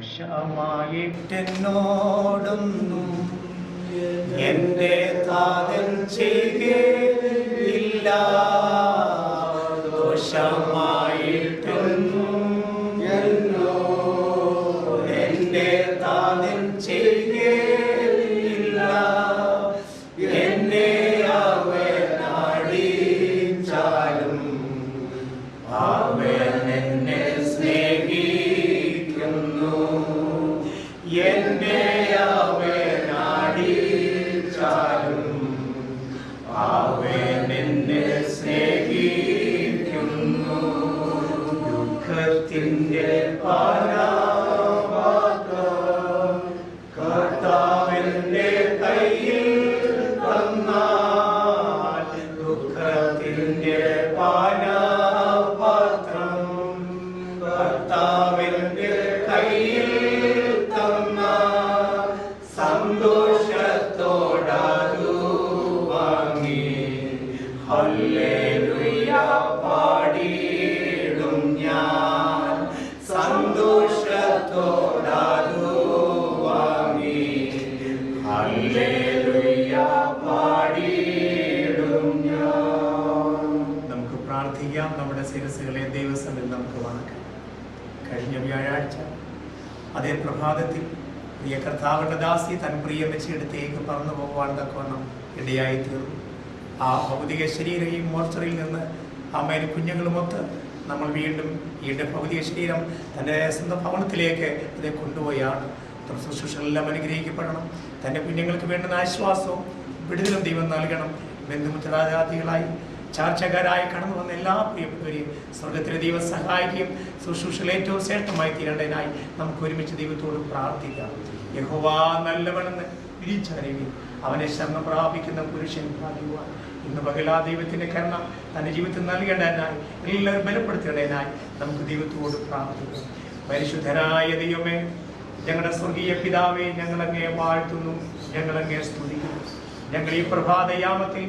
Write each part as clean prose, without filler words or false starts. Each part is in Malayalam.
ദോഷമായിട്ടെന്നോടൊന്നും എന്റെ താതൻ ചെയ്യുകയില്ല. ദോഷമായിട്ടൊന്നും എന്റെ താതൻ ചെയ്യുകയില്ല. എന്നെ അവൻ അടിച്ചാലും അവൻ എന്നെ സ്നേഹിക്കുന്നു. എന്നെ അവൻ അടിച്ചാലും അവൻ എന്നെ സ്നേഹിക്കുന്നു. ദുഃഖത്തിൻ്റെ പാനപാത്രം കർത്താവിൻ്റെ കയ്യിൽ തന്നാൽ, ദുഃഖത്തിൻ്റെ പാനപാത്രം കർത്താവിൻ്റെ കയ്യിൽ തന്നാൽ സന്തോഷത്തോടതു വാങ്ങി ഹല്ലേലൂയ പാടിയിടും ഞാൻ. സന്തോഷത്തോടതു വാങ്ങി ഹല്ലേലൂയ പാടിയിടും ഞാൻ. നമുക്ക് പ്രാർത്ഥിക്കാം. നമ്മുടെ ശിരസ്സുകളെ ദൈവസന്നിധിയിൽ നമുക്ക് വണക്കാം. കഴിഞ്ഞ വ്യാഴാഴ്ച അതേ പ്രഭാതത്തിൽ പ്രിയ കർത്താവിൻ്റെ ദാസി തൻ പ്രിയമച്ചെടുത്തേക്ക് പറന്നു പോകുവാൻ തക്കവണ്ണം ഇടയായിത്തീർന്നു. ആ ഭൗതിക ശരീരം മോർച്ചറിയിൽ നിന്ന് അമ്മയും കുഞ്ഞുങ്ങളുമൊത്ത് നമ്മൾ വീണ്ടും ഈ ഭൗതിക ശരീരം തൻ്റെ സ്വന്തം ഭവനത്തിലേക്ക് ഇത് കൊണ്ടുപോയാണ്. ശുശ്രൂഷകളെല്ലാം അനുഗ്രഹിക്കപ്പെടണം. തൻ്റെ കുഞ്ഞുങ്ങൾക്ക് വേണ്ടുന്ന ആശ്വാസവും വിടുതലും ദൈവം നൽകണം. ബന്ധുമിത്രാജാതികളായി ചാർച്ചക്കാരായി കടന്നു വന്ന എല്ലാ പ്രിയപ്പെട്ടവരെയും സ്വർഗത്തിലെ ദൈവം സഹായിക്കുകയും ശുശ്രൂഷകൾ ഏറ്റവും ശ്രേഷ്ഠമായി തീരേണ്ടതിനായി നമുക്ക് ഒരുമിച്ച് ദൈവത്തോട് പ്രാർത്ഥിക്കാം. യഹോവ നല്ലവനെന്ന് തിരിച്ചറിയുകയും അവനെ ശരണം പ്രാപിക്കുന്ന പുരുഷൻ ഭാഗ്യവാൻ. ഇന്ന് പകലാ ദൈവത്തിൻ്റെ കരുണ തൻ്റെ ജീവിതത്തിൽ നൽകേണ്ടതിനായി എല്ലാവരും ബലപ്പെടുത്തേണ്ടതിനായി നമുക്ക് ദൈവത്തോട് പ്രാർത്ഥിക്കാം. പരിശുദ്ധരായ ദൈവമേ, ഞങ്ങളുടെ സ്വർഗീയ പിതാവേ, ഞങ്ങളങ്ങേ വാഴ്ത്തുന്നു, ഞങ്ങളങ്ങേ സ്തുതിക്കുന്നു. ഞങ്ങൾ ഈ പ്രഭാതയാമത്തിൽ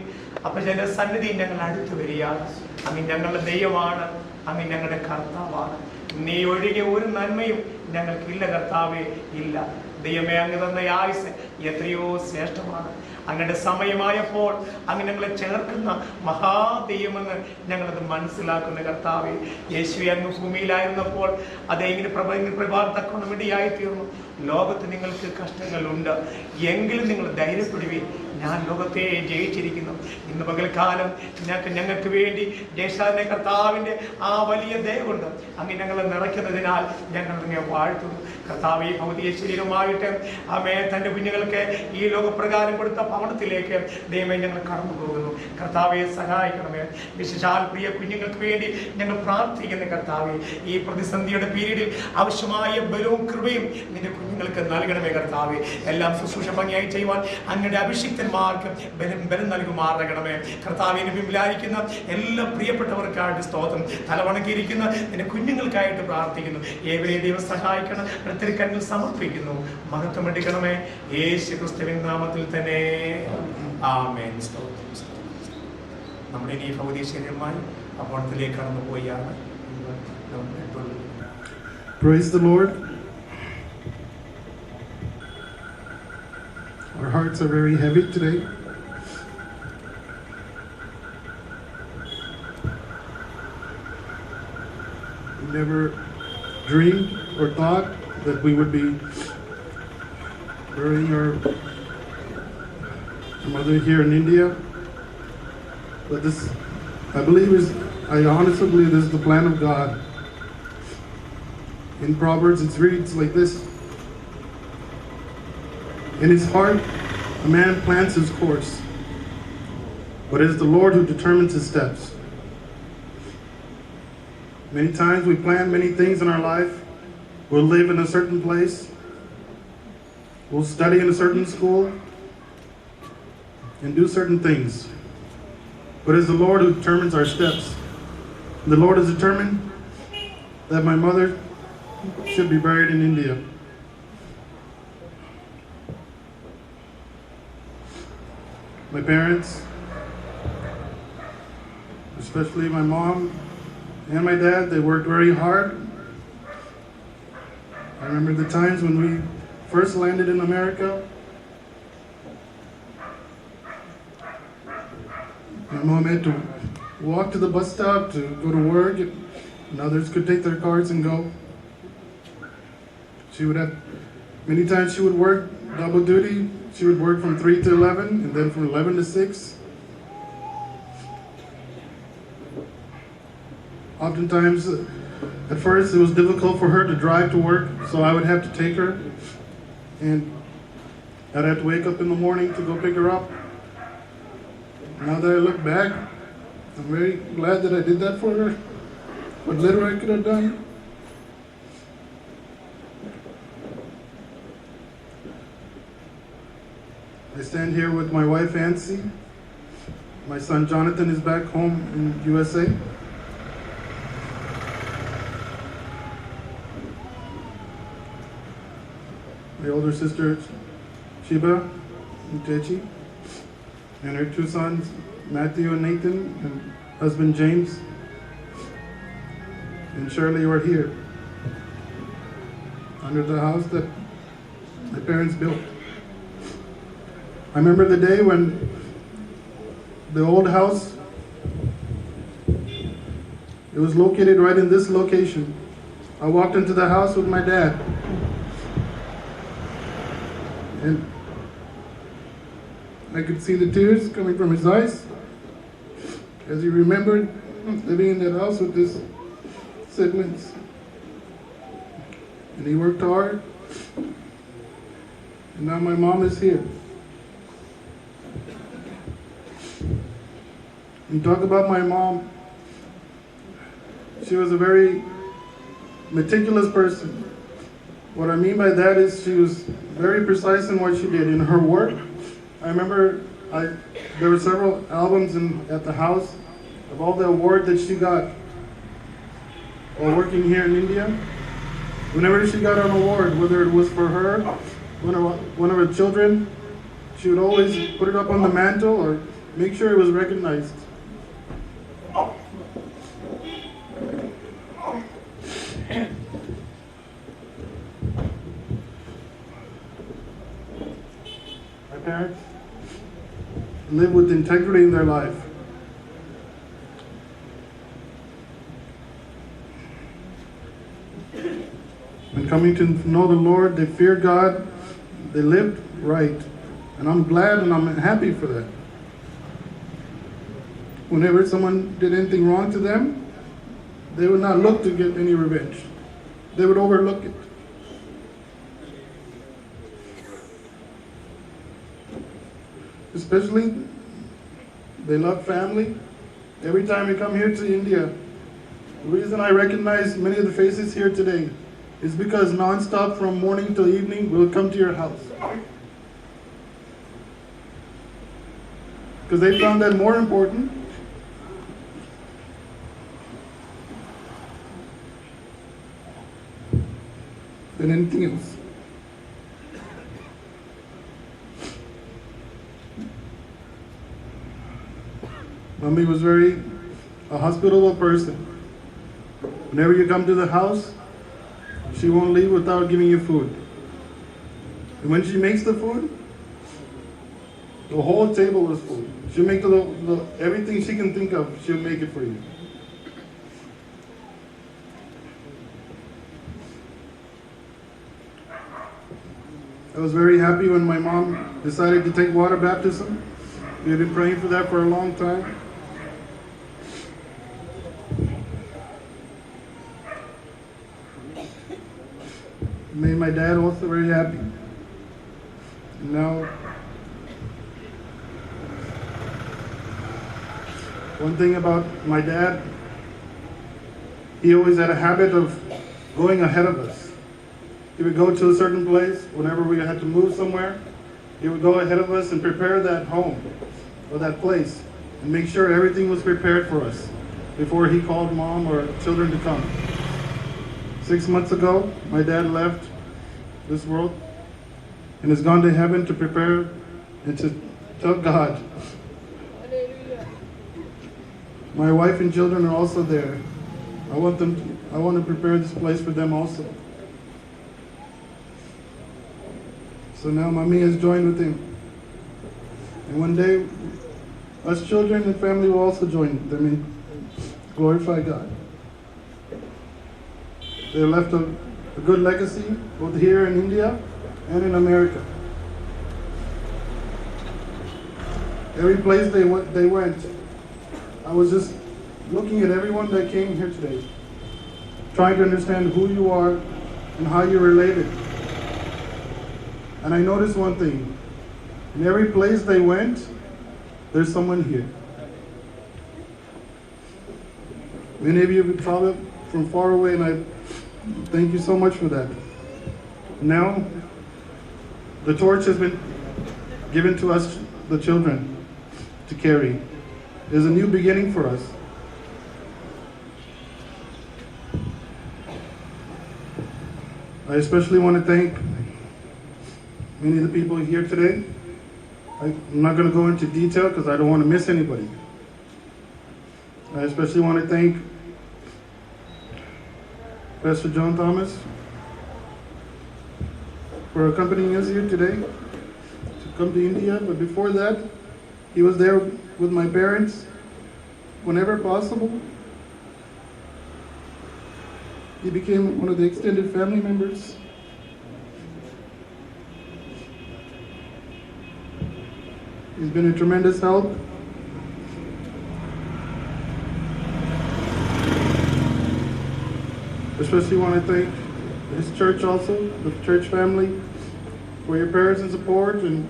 അപ്പന്റെ സന്നിധി ഞങ്ങൾ അടുത്തു വരികയാണ്. അങ്ങ് ഞങ്ങളുടെ ദൈവമാണ്, അങ്ങ് ഞങ്ങളുടെ കർത്താവാണ്. നീ ഒഴികെ ഒരു നന്മയും ഞങ്ങൾക്കില്ല കർത്താവേ, ഇല്ല. ദൈവമേ, അങ്ങ് തന്ന ആയുസ് എത്രയോ ശ്രേഷ്ഠമാണ്. അങ്ങയുടെ സമയമായപ്പോൾ അങ്ങ് ഞങ്ങളെ ചേർക്കുന്ന മഹാദൈവമെന്ന് ഞങ്ങളത് മനസ്സിലാക്കുന്ന കർത്താവേ. യേശുവേ, അങ്ങ് ഭൂമിയിലായിരുന്നപ്പോൾ അതേ ഇങ്ങനെ പ്രഭാതക്കൊന്നും ഇടയായി തീർന്നു. ലോകത്ത് നിങ്ങൾക്ക് കഷ്ടങ്ങളുണ്ട്, എങ്കിലും നിങ്ങൾ ധൈര്യപ്പെടുവീൻ, ഞാൻ ലോകത്തെ ജയിച്ചിരിക്കുന്നു. ഇന്ന് പകൽക്കാലം ഞങ്ങൾക്ക് വേണ്ടി ജയശാലിനെ കർത്താവിൻ്റെ ആ വലിയ ദയവുണ്ട് അങ്ങ് ഞങ്ങളെ നിറയ്ക്കുന്നതിനാൽ ഞങ്ങൾ അങ്ങ് വാഴ്ത്തുന്നു. കർത്താവ് ഈ ഭൗതിക ശരീരമായിട്ട് അമ്മയെ തൻ്റെ കുഞ്ഞുങ്ങൾക്ക് ഈ ലോകപ്രകാരം കൊടുത്ത ഭവനത്തിലേക്ക് ദൈവമേ ഞങ്ങൾ കടന്നു പോകുന്നു. കർത്താവെ സഹായിക്കണമേ. വിശേഷാൽ പ്രിയ കുഞ്ഞുങ്ങൾക്ക് വേണ്ടി ഞങ്ങൾ പ്രാർത്ഥിക്കുന്ന കർത്താവെ, ഈ പ്രതിസന്ധിയുടെ പീരീഡിൽ ആവശ്യമായ ബലവും കൃപയും നിന്റെ കുഞ്ഞുങ്ങൾക്ക് നൽകണമേ കർത്താവെ. എല്ലാം ശുശ്രൂഷ ഭംഗിയായി ചെയ്യുവാൻ അങ്ങയുടെ അഭിഷിക്തന്മാർക്ക് ബലം നൽകുമാറണമേ കർത്താവെ. വിലാരിക്കുന്ന എല്ലാ പ്രിയപ്പെട്ടവർക്കായിട്ട് സ്തോത്രം. തലവണക്കിയിരിക്കുന്ന നിന്റെ കുഞ്ഞുങ്ങൾക്കായിട്ട് പ്രാർത്ഥിക്കുന്നു. ഏവരെയും ദൈവം സഹായിക്കണം. കണ്ണിൽ സമർപ്പിക്കുന്നു. മഹത്വം എടുക്കണമേ യേശു ക്രിസ്തുവിൻ നാമത്തിൽ തന്നെ. ആമേൻ. നമ്മുടെ ഈ ഭൗതിക ശരീരമായി അപ്പോഴത്തിലേക്ക് കടന്നു പോയാണ്. Praise the Lord. Our hearts are very heavy today. We never dreamed or thought that we would be burying our mother here in India. But this, I honestly believe this is the plan of God. In Proverbs it reads like this: in his heart a man plans his course, but it is the Lord who determines his steps. Many times we plan many things in our life. We'll live in a certain place. We'll study in a certain school and do certain things. But it's the Lord who determines our steps. The Lord has determined that my mother should be buried in India. My parents, especially my mom and my dad, they worked very hard. I remember the times when we first landed in America. My mom had to walk to the bus stop to go to work, and others could take their cars and go. Many times she would work double duty. She would work from 3 to 11, and then from 11 to 6. Oftentimes, at first it was difficult for her to drive to work, so I would have to take her, and I'd have to wake up in the morning to go pick her up. Now that I look back, I'm very glad that I did that for her. What little I could have done. I stand here with my wife, Nancy. My son, Jonathan, is back home in USA. My older sister, Sheba and Techi, and her 2 sons, Matthew and Nathan, and husband, James. And Shirley were here, under the house that my parents built. I remember the day when the old house, it was located right in this location. I walked into the house with my dad. And I could see the tears coming from his eyes as he remembered living in that house with his siblings. And he worked hard. And now my mom is here. And talk about my mom. She was a very meticulous person. What I mean by that is she was very precise in what she did in her work. I remember there were several albums at the house of all the awards that she got while working here in India. Whenever she got an award, whether it was for her, one of her children, she would always put it up on the mantle or make sure it was recognized. My parents live with integrity in their life. When coming to know the Lord, they feared God, they lived right. And I'm glad and I'm happy for that. Whenever someone did anything wrong to them, they would not look to get any revenge. They would overlook it. Especially, they love family. Every time we come here to India, the reason I recognize many of the faces here today is because non-stop from morning till evening, we'll come to your house. Because they found that more important than anything else. Mummy was a hospitable person. Whenever you come to the house, she won't leave without giving you food. And when she makes the food, the whole table is full. She'll make everything she can think of, she'll make it for you. I was very happy when my mom decided to take water baptism. We had been praying for that for a long time. It made my dad also very happy. And now, one thing about my dad, he always had a habit of going ahead of us. He would go to a certain place whenever we had to move somewhere. He would go ahead of us and prepare that home or that place and make sure everything was prepared for us before he called mom or children to come. 6 months ago, my dad left this world and has gone to heaven to prepare and to tell God. My wife and children are also there. I want to prepare this place for them also. So now Mommy has joined with him. And one day, us children and family will also join them and glorify God. They left a good legacy, both here in India and in America. Every place they went, I was just looking at everyone that came here today, trying to understand who you are and how you're related. And I noticed one thing. In every place they went, there's someone here. Many of you have traveled from far away, and I thank you so much for that. Now, the torch has been given to us, the children, to carry. There's a new beginning for us. I especially want to thank many of the people here today. I'm not going to go into detail because I don't want to miss anybody. I especially want to thank Pastor John Thomas for accompanying us here today to come to India. But before that, he was there with my parents whenever possible. He became one of the extended family members. He's been a tremendous help. Especially want to thank his church also, the church family, for your prayers and support, and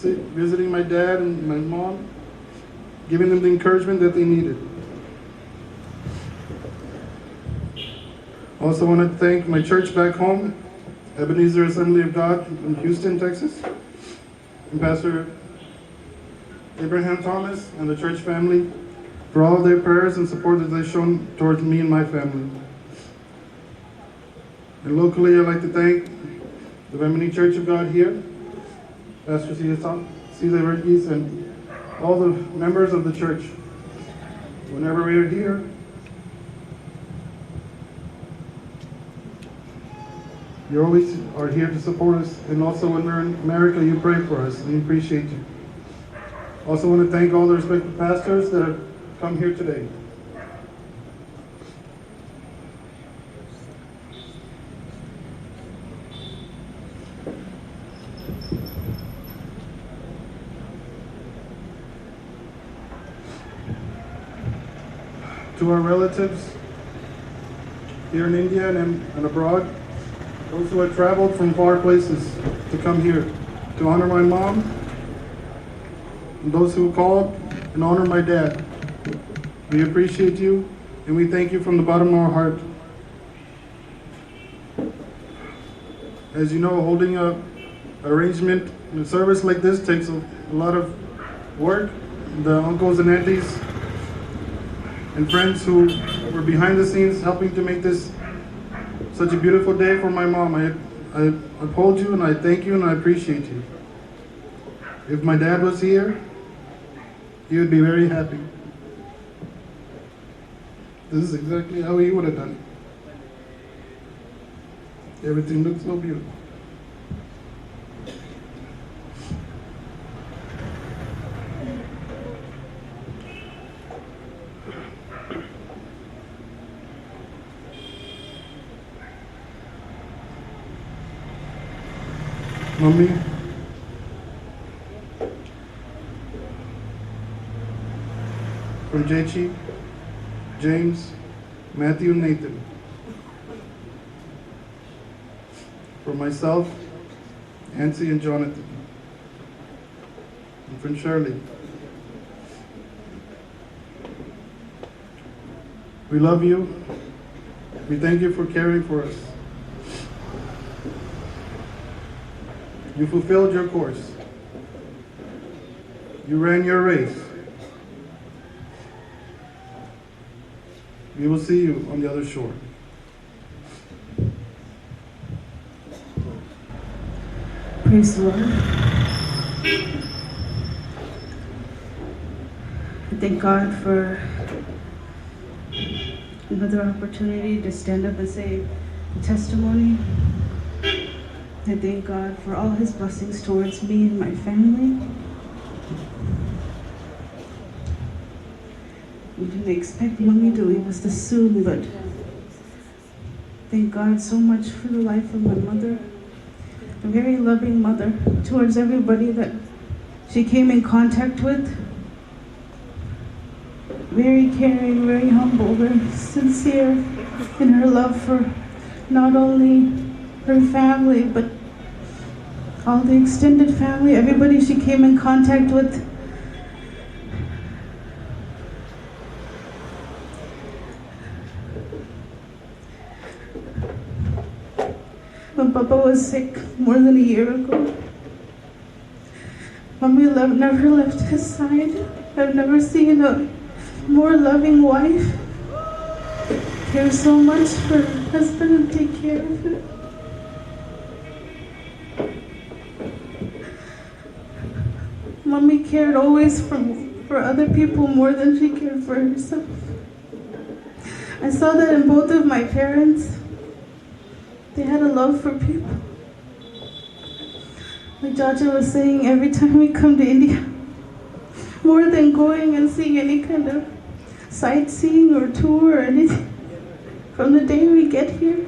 visiting my dad and my mom, giving them the encouragement that they needed. Also want to thank my church back home, Ebenezer Assembly of God in Houston, Texas, and Pastor Abraham Thomas and the church family for all of their prayers and support that they've shown towards me and my family. And locally, I'd like to thank the Bemini Church of God here, Pastor Cesar Verghese, and all the members of the church. Whenever we are here, you always are here to support us, and also when we're in America, you pray for us, and we appreciate you. Also want to thank all the respected pastors that have come here today. To our relatives here in India and abroad, those who have traveled from far places to come here to honor my mom, and those who called and honor my dad. We appreciate you, and we thank you from the bottom of our heart. As you know, holding a arrangement in a service like this takes a lot of work. The uncles and aunties and friends who were behind the scenes helping to make this such a beautiful day for my mom. I uphold you, and I thank you, and I appreciate you. If my dad was here, he would be very happy. This is exactly how he would have done it. Everything looks so beautiful. Mommy, from J.G., James, Matthew, and Nathan. From myself, Nancy, and Jonathan. And from Shirley. We love you. We thank you for caring for us. You fulfilled your course. You ran your race. We will see you on the other shore. Praise the Lord. I thank God for another opportunity to stand up and say a testimony I thank God for all his blessings towards me and my family. We didn't expect Mommy to leave us this soon, but thank God so much for the life of my mother. A very loving mother towards everybody that she came in contact with. Very caring, very humble, very sincere in her love for not only her family, but all the extended family, everybody she came in contact with. When Papa was sick more than a year ago, Mommy never left his side. I've never seen a more loving wife care so much for her husband and take care of him. Mommy cared always for other people more than she cared for herself. I saw that in both of my parents. They had a love for people. Like Jaja was saying, every time we come to India, more than going and seeing any kind of sightseeing or tour or anything, from the day we get here,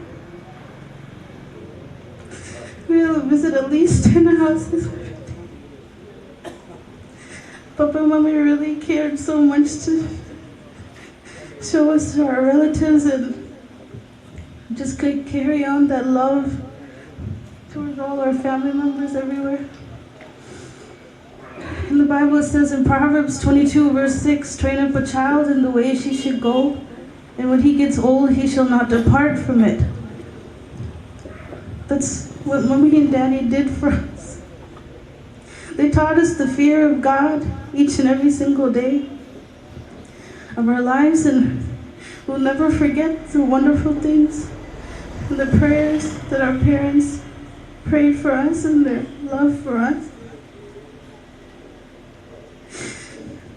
we'll visit at least 10 houses. Papa and Mommy really cared so much to show us to our relatives and just could carry on that love towards all our family members everywhere. In the Bible it says in Proverbs 22 verse 6, train up a child in the way she should go, and when he gets old he shall not depart from it. That's what Mommy and Daddy did for us. They taught us the fear of God each and every single day of our lives, and we'll never forget the wonderful things and the prayers that our parents prayed for us and their love for us.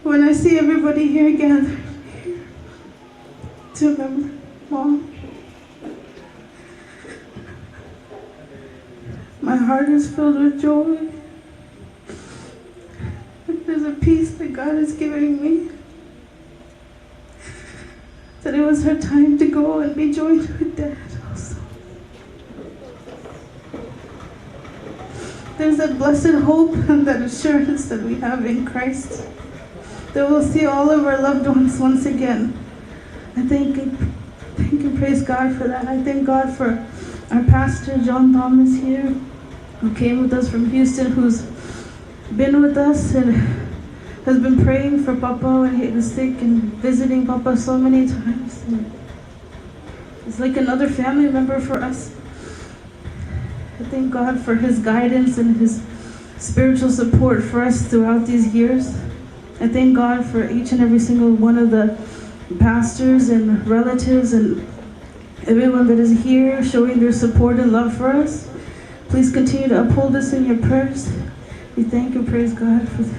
When I see everybody here gathered to remember Mom, my heart is filled with joy. There's a peace that God is giving me, that it was her time to go and be joined with Dad also. There's that blessed hope and that assurance that we have in Christ, that we'll see all of our loved ones once again. I thank and praise God for that. I thank God for our pastor, John Thomas here, who came with us from Houston, who's been with us and has been praying for Papa when he was sick and visiting Papa so many times. And it's like another family member for us. I thank God for his guidance and his spiritual support for us throughout these years. I thank God for each and every single one of the pastors and relatives and everyone that is here showing their support and love for us. Please continue to uphold us in your prayers. We thank and praise God for this.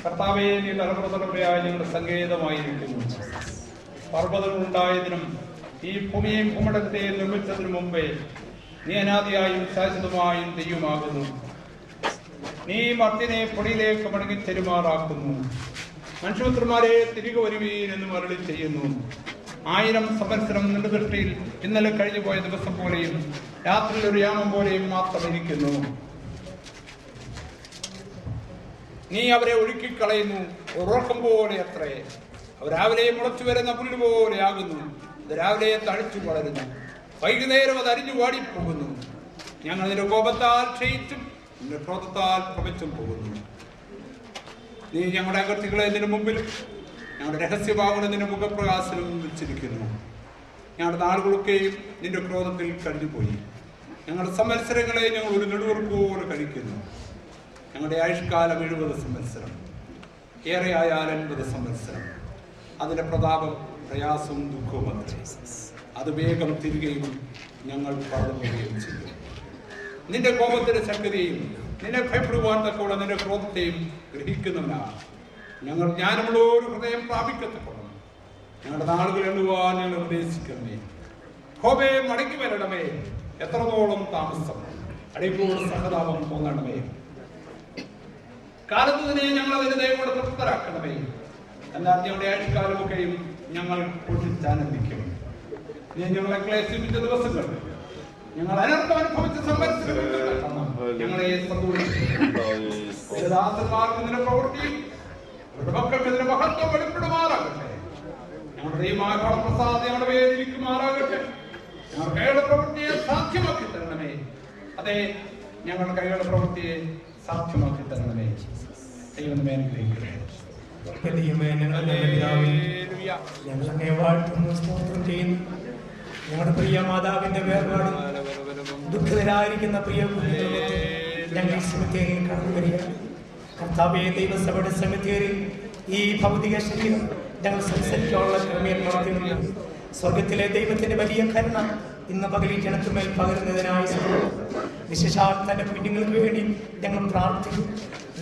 കർത്താവേ, നീ തലമുറതലമുറയായ ഞങ്ങളുടെ സങ്കേതമായിരിക്കുന്നു. പർവ്വതങ്ങളുണ്ടായതിനും ഈ ഭൂമിയെയും ഭൂമണ്ഡലത്തെയും നിർമ്മിച്ചതിനു മുമ്പേ നീ അനാദിയായും ശാശ്വതമായും ദൈവമാകുന്നു. നീ മർത്തിനെ പൊടിയിലേക്ക് മടങ്ങി തെരുമാറാക്കുന്നു. മനുഷ്യപുത്രന്മാരെ തിരികെ വരുവീൻ എന്ന് മരളി ചെയ്യുന്നു. 1000 സംവത്സരം നിന്റെ ദൃഷ്ടിയിൽ ഇന്നലെ കഴിഞ്ഞു പോയ ദിവസം പോലെയും രാത്രിയിൽ ഒരു യാമം പോലെയും മാത്രം ഇരിക്കുന്നു. നീ അവരെ ഒഴുക്കിക്കളയുന്നു, ഉറക്കം പോലെ അത്രേ. അവർ രാവിലെ മുളച്ചു വരുന്ന പുല്ല് പോലെ ആകുന്നു. അത് രാവിലെ തഴിച്ചു വളരുന്നു, വൈകുന്നേരം അത് അരിഞ്ഞു വാടിപ്പോകുന്നു. ഞങ്ങൾ നിന്റെ കോപത്താൽ ക്ഷയിച്ചും നിന്റെ ക്രോധത്താൽ ഭ്രമിച്ചും പോകുന്നു. നീ ഞങ്ങളുടെ അകൃത്യങ്ങളെ നിന്റെ മുമ്പിലും ഞങ്ങളുടെ രഹസ്യഭാവങ്ങളെ നിന്റെ മുഖപ്രകാശനും വെച്ചിരിക്കുന്നു. ഞങ്ങളുടെ നാളുകളൊക്കെയും നിന്റെ ക്രോധത്തിൽ കഴിഞ്ഞുപോയി. ഞങ്ങളുടെ സംവത്സരങ്ങളെ ഞങ്ങൾ ഒരു നെടുവീർപ്പ് പോലെ കഴിക്കുന്നു. ഞങ്ങളുടെ ആയുഷ്കാലം 70 സംവത്സരം, ഏറെയായാൽ 80 സംവത്സരം. അതിൻ്റെ പ്രതാപം പ്രയാസവും ദുഃഖവും അത്രേ. അത് വേഗം തിരികെയും ഞങ്ങൾ പടർന്നുകയും ചെയ്യും. നിന്റെ കോപത്തിന്റെ ശക്തിയെയും നിന്നെ ഭയപ്പെടുവാൻ തക്കോളം നിന്റെ ക്രോധത്തെയും ഗ്രഹിക്കുന്നവനാണ് ഞങ്ങൾ. ജ്ഞാനമുള്ള ഒരു ഹൃദയം പ്രാപിക്കത്തക്കണം. ഞങ്ങളുടെ നാളുകൾ എണ്ണുവാൻ ഞങ്ങൾ ഉപദേശിക്കണമേ. കോപയെ മടങ്ങി വരണമേ. എത്രത്തോളം താമസം, അടിപ്പോട് സഹതാപം തോന്നണമേ. കാലത്ത് തന്നെ ഞങ്ങൾ അതിന് ദൈവത്തോട് തൃപ്തരാക്കണമേ. എന്നാൽ ഞങ്ങളുടെ ആയുഷ്കാലമൊക്കെയും ഞങ്ങൾ പൊട്ടിച്ചാനന്ദിക്കും. നീ ഞങ്ങളെ ക്ലേശിപ്പിച്ച ദിവസങ്ങൾ, ഞങ്ങൾ അനർത്ഥം അനുഭവിച്ച ഞങ്ങളെ ദാസന്മാർക്ക് നിന്റെ പ്രവൃത്തിയും അവരുടെ മക്കൾക്ക് ഇതിന്റെ മഹത്വം വെളിപ്പെടുമാറാകട്ടെ. ഞങ്ങളുടെ ദൈവമായ പ്രസാദം ഞങ്ങളുടെ വേദിക്കുമാറാകട്ടെ. ഞങ്ങൾ കൈകളുടെ പ്രവൃത്തിയെ സാധ്യമാക്കി തരണമേ. അതെ, ഞങ്ങളുടെ കൈകളുടെ പ്രവൃത്തിയെ സാധ്യമാക്കി തരണമേ. ദൈവമേ അനുഗ്രഹിക്കട്ടെ. ഞങ്ങളെ വാഴ്ത്തുന്നു, സ്തോത്രം ചെയ്യുന്നു. ഞങ്ങളുടെ പ്രിയ മാതാവിന്റെ വേർപാട് ദുഃഖിതരായിരിക്കുന്ന പ്രിയ കുഞ്ഞുങ്ങൾക്ക് ഞങ്ങൾ സെമിത്തേരിയിൽ കടന്നു വരിക. കർത്താവേ, ദൈവസഭയുടെ സെമിത്തേരിയിൽ ഈ ഭൗതിക ശരീരം ഞങ്ങൾ സംസാരിക്കാനുള്ള ക്രമീകരണം നടത്തുന്നു. സ്വർഗത്തിലെ ദൈവത്തിന്റെ വലിയ കരുണ ഇന്ന് പകൽ ഈ ജനത്തിന്മേൽ പകരുന്നതിനായി വിശേഷാൽ തന്റെ കുഞ്ഞുങ്ങൾക്ക് വേണ്ടി ഞങ്ങൾ പ്രാർത്ഥിക്കും.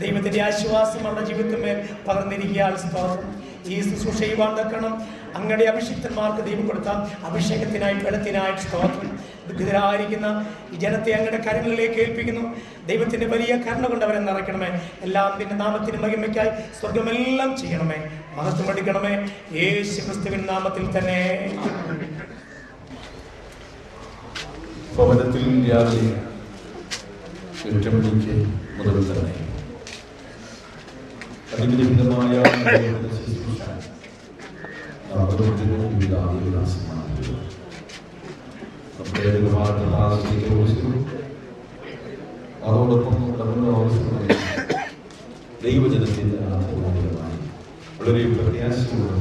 ദൈവത്തിന്റെ ആശ്വാസം അവരുടെ ജീവിതത്തിന്മേൽ പകർന്നിരിക്കാൻ സ്തോത്രം. ഈ ശുശ്രൂഷ ചെയ്യുവാൻ തക്കണം അങ്ങയുടെ അഭിഷിക്തന്മാർക്ക് ദൈവം കൊടുത്ത അഭിഷേകത്തിനായി ബലത്തിനായി സ്തോത്രം. ദുഃഖിതരായിരിക്കുന്ന ഈ ജനത്തെ അങ്ങയുടെ കരങ്ങളിലേക്ക് ഏൽപ്പിക്കുന്നു. ദൈവത്തിന്റെ വലിയ കരുണ കൊണ്ട് അവരെ നിറയ്ക്കണമേ. എല്ലാം നിന്റെ നാമത്തിന് മഹിമയ്ക്കായി സ്വർഗമെല്ലാം ചെയ്യണമേ. മഹത്വം എടുക്കണമേ. യേശു ക്രിസ്തുവിൻ നാമത്തിൽ തന്നെ. ഭവനത്തിൽ രാവിലെ 8 മണിക്ക് മുതൽ തന്നെ അതിവിധമായ അതോടൊപ്പം ദൈവജനത്തിന്റെ ആത്മീയമായി വളരെ പ്രത്യാശയോടെ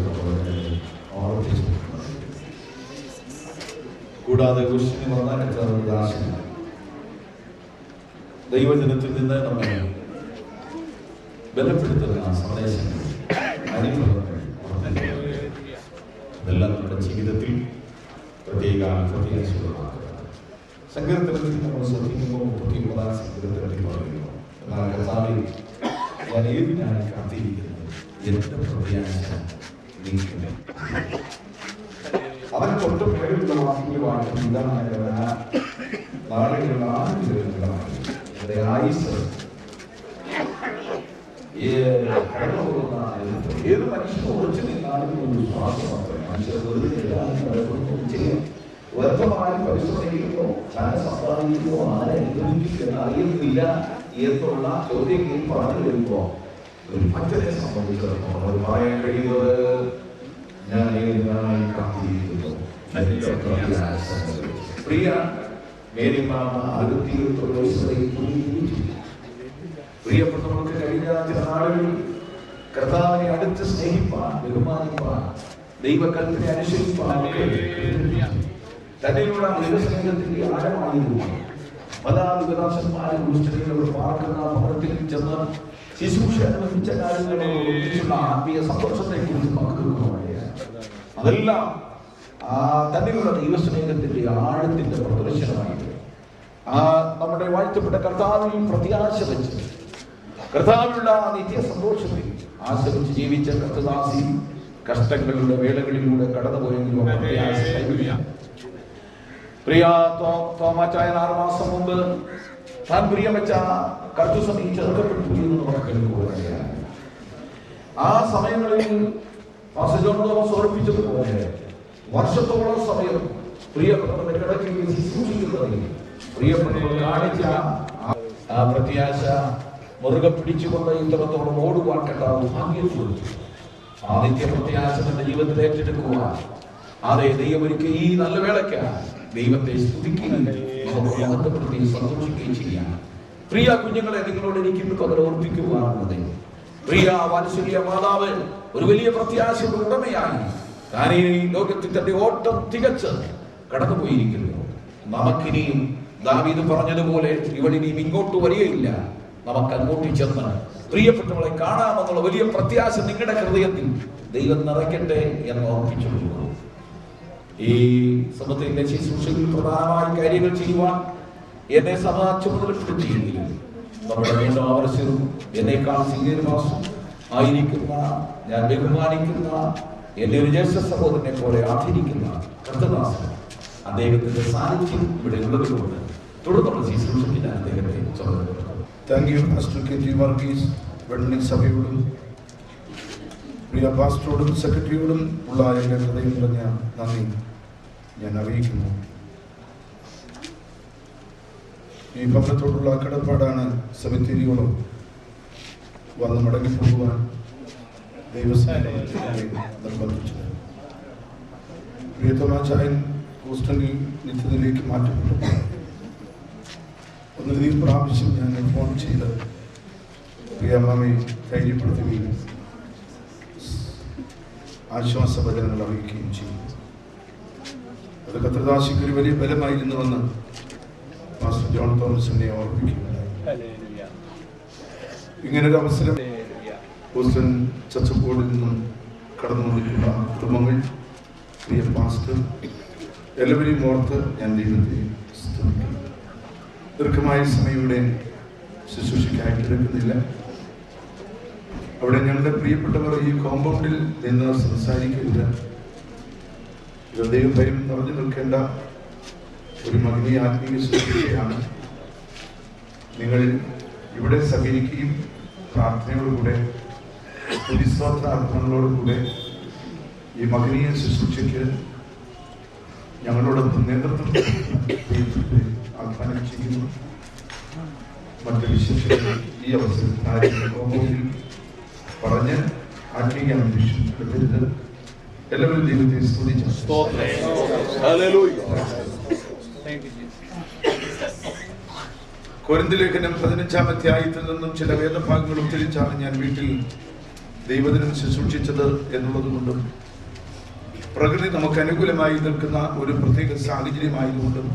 കൂടാതെ ക്രിസ്ത്യൻ വന്നാൻ ദൈവജനത്തിൽ നിന്ന് നമ്മെ ബലപ്പെടുത്തുന്ന സന്ദേശങ്ങൾ അനുഭവങ്ങൾ ഇതെല്ലാം നമ്മുടെ ജീവിതത്തിൽ പ്രത്യേക പ്രത്യാശയുള്ളതാണ്. സങ്കീർത്തനത്തിൽ നമ്മൾ ശ്രദ്ധിക്കുമ്പോൾ 39 സങ്കീർത്തനത്തിൽ പറയുന്നു, എന്നാൽ കർത്താവേ ഞാൻ ഏതിനായി കാത്തിരിക്കുന്നു, എന്റെ പ്രത്യാശ നീക്കുമേ. അവൻ തൊട്ട് പേരുള്ള വാക്യമാണ് നാളെയുള്ള ആയുസ് ഏത് മനുഷ്യനും ഉറച്ചു നിന്നാലും ഒരു ശ്വാസമാണ്. മനുഷ്യർ വ്യർത്ഥമായി പരിശ്രമിക്കുമ്പോ ധനം സമ്പാദിക്കുമ്പോ ആരെ അനുഗ്രഹിക്കുന്ന അറിയുന്നില്ല എന്നുള്ള ചോദ്യം പറഞ്ഞു വരുമ്പോ ഒരു ഭക്തനെ സംബന്ധിച്ചിടത്തോളം അവർ പറയാൻ കഴിയുന്നത് ഞാൻ ഏതിനായി കാത്തിരിക്കുന്നു. പ്രിയ മേരി മാമ 69 വയസ്സായി പ്രിയപ്പെട്ടവർക്ക് കഴിഞ്ഞ ചില നാളുകളിൽ കർത്താവിനെ അടുത്ത് സ്നേഹിപ്പാൻ, ബഹുമാനിപ്പാൻ, ദൈവകൽപ്പനെ അനുസരിപ്പാൻ തന്നെയുള്ള ദൈവസ്നേഹത്തിന്റെ ആഴമായിരുന്നു. പല വികലാസന്മാരെ കുറിച്ച് പാർക്കുന്ന ഭവനത്തിൽ ചെന്ന് ശുശ്രൂഷ അനുഭവിച്ച കാര്യങ്ങളോടുള്ള ആത്മീയ സന്തോഷത്തെ കുറിച്ച് പങ്കുവെക്കുകയാണ്. അതെല്ലാം തന്നെയുള്ള ദൈവസ്നേഹത്തിന്റെ ആഴത്തിന്റെ പ്രദർശനമായിട്ട് നമ്മുടെ വാഴ്ത്തപ്പെട്ട കർത്താവിൽ പ്രത്യാശ വെച്ച് കർത്താവിലുള്ള നിത്യ സന്തോഷത്തിൽ ആശ്രയിച്ച് ജീവിച്ച കർത്തദാസി കഷ്ടങ്ങളുടെ വേളകളിലൂടെ കടന്നുപോയെങ്കിലും പ്രിയ തോമാച്ചായ 6 മാസം മുമ്പ് താൻ പ്രിയം വെച്ച കർത്തൃസമി ചേർക്കപ്പെട്ടു എന്ന് നമുക്ക് കേൾക്കുകയാണ്. ആ സമയങ്ങളിൽ ഓർപ്പിച്ചതുപോലെ വർഷത്തോളം സമയം പ്രിയപ്പെട്ടവരുടെ കിടക്കയിൽ ശുശ്രൂഷിക്കുന്നതിൽ പ്രിയപ്പെട്ടവർ കാണിച്ച ആ പ്രത്യാശ മുറുകെ പിടിച്ചുകൊണ്ട് ഇത്രത്തോളം ഓടുവാൻ കണ്ടാവും ഭാഗ്യം കൊടുത്തു. ആ നിത്യപ്രത്യാശ തന്റെ ജീവിതത്തിൽ ഏറ്റെടുക്കുവാൻ അതെ ദൈവം ഒരിക്കൽ ഈ നല്ല വേളയ്ക്ക് ദൈവത്തെ സ്തുതിക്കുകയും സന്തോഷിക്കുകയും ചെയ്യാം. പ്രിയ കുഞ്ഞുങ്ങളെ, നിങ്ങളോട് എനിക്ക് ഇന്ന് ഓർപ്പിക്കുവാനുള്ളത്, പ്രിയ വാത്സല്യ മാതാവ് ഒരു വലിയ പ്രത്യാശയുടെ ഉടമയായി താൻ ഈ ലോകത്തിൽ തന്റെ ഓട്ടം തികച്ച് കടന്നുപോയിരിക്കുന്നു. നമുക്കിനിയും ദാവീദ് പറഞ്ഞതുപോലെ ഇവളിനിയും ഇങ്ങോട്ട് വരികയില്ല, നമുക്ക് അങ്ങോട്ട് ചെന്ന് പ്രിയപ്പെട്ടവളെ കാണാമെന്നുള്ള വലിയ പ്രത്യാശ നിങ്ങളുടെ ഹൃദയത്തിൽ ദൈവം നിറയ്ക്കട്ടെ എന്ന് ഓർപ്പിച്ചു. ഈ സമയത്തെ ശുശ്രൂഷയിൽ പ്രധാനമായ കാര്യങ്ങൾ ചെയ്യുവാൻ എന്നെ സഭ ചുമതലപ്പെടുത്തിയെങ്കിലും നമ്മുടെ വീണ്ടും ആവശ്യവും എന്നേക്കാൾ സീനിയർമാസും ആയിരിക്കുന്ന, ഞാൻ ബഹുമാനിക്കുന്ന എന്റെ ഒരു ജ്യേഷ്ഠ സഹോദരനെ പോലെ ആദരിക്കുന്ന കർത്തദാസൻ, അദ്ദേഹത്തിന്റെ സാന്നിധ്യം ഇവിടെ ഉള്ളതുകൊണ്ട് തുടർന്നുള്ള ശുശ്രൂഷയ്ക്ക് ഞാൻ അദ്ദേഹത്തെ ചുമതലപ്പെടുത്തുന്നു. Thank you pastor K G Varghese. Venni സഭയോടും പ്രിയ പാസ്റ്ററോടും സെക്രട്ടറിയോടും ഉള്ള എൻ്റെ ഹൃദയം നിറഞ്ഞ നന്ദി ഞാൻ അറിയിക്കുന്നു. ഈ ഭവനത്തോടുള്ള കടപ്പാടാണ് സെമിത്തേരിയോളം വന്ന് മടങ്ങിപ്പോകുവാൻ ദൈവസേനയെ നിർബന്ധിച്ചത്. പ്രിയതമാചായൻ ഹൂസ്റ്റണിൽ നിത്യത്തിലേക്ക് മാറ്റപ്പെട്ടു. ഒന്നിലധികം പ്രാവശ്യം ഞാൻ ഫോൺ ചെയ്ത് പ്രിയമ്മയെ ധൈര്യപ്പെടുത്തുകയും ആശ്വാസവചനങ്ങൾ അറിയിക്കുകയും ചെയ്തു. അത് കർത്തൃദാസിക്ക് ഒരു വലിയ ബലമായിരുന്നുവെന്ന് പാസ്റ്റർ ജോൺ തോമസിനെ ഓർമ്മിക്കുകയുണ്ടായി. ഇങ്ങനൊരു അവസരം ഹൂസ്റ്റൺ ചർച്ചപ്പോളിൽ നിന്നും കടന്നു വന്നിട്ടുള്ള കുടുംബങ്ങൾ, പ്രിയ പാസ്റ്റർ, എല്ലാവരെയും ഓർത്ത് ഞാൻ ദൈവത്തെ സ്തുതിക്കുന്നു. ദീർഘമായ സമയം ഇവിടെ ശുശ്രൂഷയ്ക്കായിട്ട് എടുക്കുന്നില്ല. അവിടെ ഞങ്ങളുടെ പ്രിയപ്പെട്ടവർ ഈ കോമ്പൗണ്ടിൽ നിന്ന് സംസാരിക്കരുത്. ഹൃദയഭയം നിറഞ്ഞു നിൽക്കേണ്ട ഒരു മകനീയ ആത്മീയ ശുശ്രൂഷയാണ്. നിങ്ങൾ ഇവിടെ സഹകരിക്കുകയും പ്രാർത്ഥനയോടുകൂടെ സ്തുതിസ്തോത്രാർത്ഥനകളോടുകൂടെ ഈ മകനീയ ശുശ്രൂഷയ്ക്ക് ഞങ്ങളോടൊപ്പം നേതൃത്വം ആഹ്വാനം ചെയ്യുന്നു. മറ്റ് വിശേഷങ്ങൾ ഈ അവസരത്തിൽ കോമ്പൗണ്ടിൽ പറഞ്ഞ് ആത്മീയ അന്തരീക്ഷം എടുക്കരുത്. എല്ലാവരും ദൈവത്തെ സ്തുതിച്ചു. കൊരിന്ത്യലേഖനം 15-ാം അധ്യായത്തിൽ നിന്നും ചില വേദഭാഗങ്ങൾ ഉദ്ധരിച്ചാണ് ഞാൻ വീട്ടിൽ ദൈവദിനം ശുശ്രൂഷിച്ചത് എന്നുള്ളതുകൊണ്ടും പ്രകൃതി നമുക്ക് അനുകൂലമായി നിൽക്കുന്ന ഒരു പ്രത്യേക സാഹചര്യമായതുകൊണ്ടും